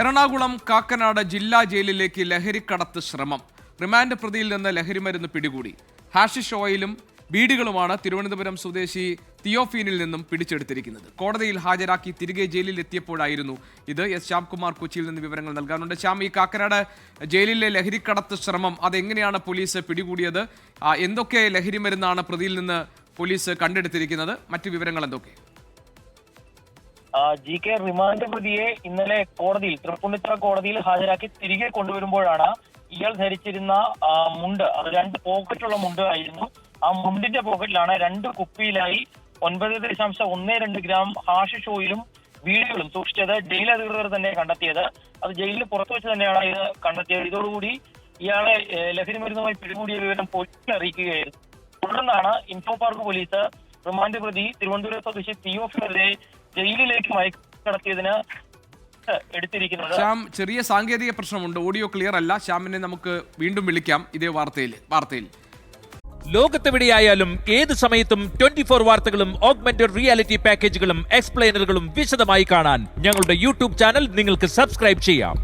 എറണാകുളം കാക്കനാട് ജില്ലാ ജയിലിലേക്ക് ലഹരിക്കടത്ത് ശ്രമം. റിമാൻഡ് പ്രതിയിൽ നിന്ന് ലഹരിമരുന്ന് പിടികൂടി. ഹാഷിഷ് ഓയിലും ബീഡികളുമാണ് തിരുവനന്തപുരം സ്വദേശി തിയോഫീനിൽ നിന്നും പിടിച്ചെടുത്തിരിക്കുന്നത്. കോടതിയിൽ ഹാജരാക്കി തിരികെ ജയിലിൽ എത്തിയപ്പോഴായിരുന്നു ഇത്. എസ് ശ്യാംകുമാർ കൊച്ചിയിൽ നിന്ന് വിവരങ്ങൾ നൽകാനുണ്ട്. ശ്യാം, ഈ കാക്കനാട് ജയിലിലെ ലഹരിക്കടത്ത് ശ്രമം അതെങ്ങനെയാണ് പോലീസ് പിടികൂടിയത്? എന്തൊക്കെ ലഹരിമരുന്നാണ് പ്രതിയിൽ നിന്ന് പോലീസ് കണ്ടെടുത്തിരിക്കുന്നത്? മറ്റു വിവരങ്ങൾ എന്തൊക്കെ? GK റിമാൻഡ് പ്രതിയെ ഇന്നലെ കോടതിയിൽ, തൃപ്പൂണിത്തുറ കോടതിയിൽ ഹാജരാക്കി തിരികെ കൊണ്ടുവരുമ്പോഴാണ് ഇയാൾ ധരിച്ചിരുന്ന മുണ്ട്, അത് 2 പോക്കറ്റുള്ള മുണ്ട് ആയിരുന്നു. ആ മുണ്ടിന്റെ പോക്കറ്റിലാണ് 2 കുപ്പിയിലായി 9.12 ഗ്രാം ഹാഷിഷ് ഓയിലും ബീഡികളും സൂക്ഷിച്ചത്. ജയിൽ അധികൃതർ തന്നെ കണ്ടെത്തിയത്. അത് ജയിലിന് പുറത്തു വെച്ച് തന്നെയാണ് ഇത് കണ്ടെത്തിയത്. ഇതോടുകൂടി ഇയാളെ ലഹരി മരുന്നുമായി പിടികൂടിയ വിവരം പോലീസിനെ അറിയിക്കുകയായിരുന്നു. തുടർന്നാണ് ഇൻഫോ പാർക്ക് പോലീസ് റിമാൻഡ് പ്രതി തിരുവനന്തപുരം സ്വദേശി തിയോഫിനെ ജയിലിലേക്ക് മയക്കടത്തിയതിന് എടുത്തിരിക്കുന്നത്. ശ്യാം, ചെറിയ സാങ്കേതിക പ്രശ്നമുണ്ട്, ഓഡിയോ ക്ലിയർ അല്ല. ശ്യാമിനെ നമുക്ക് വീണ്ടും വിളിക്കാം ഇതേ വാർത്തയിൽ. ലോകത്തെവിടെയായാലും ഏത് സമയത്തും 24 വാർത്തകളും ഓഗ്മെന്റഡ് റിയാലിറ്റി പാക്കേജുകളും എക്സ്പ്ലെയിനറുകളും വിശദമായി കാണാൻ ഞങ്ങളുടെ യൂട്യൂബ് ചാനൽ നിങ്ങൾക്ക് സബ്സ്ക്രൈബ് ചെയ്യാം.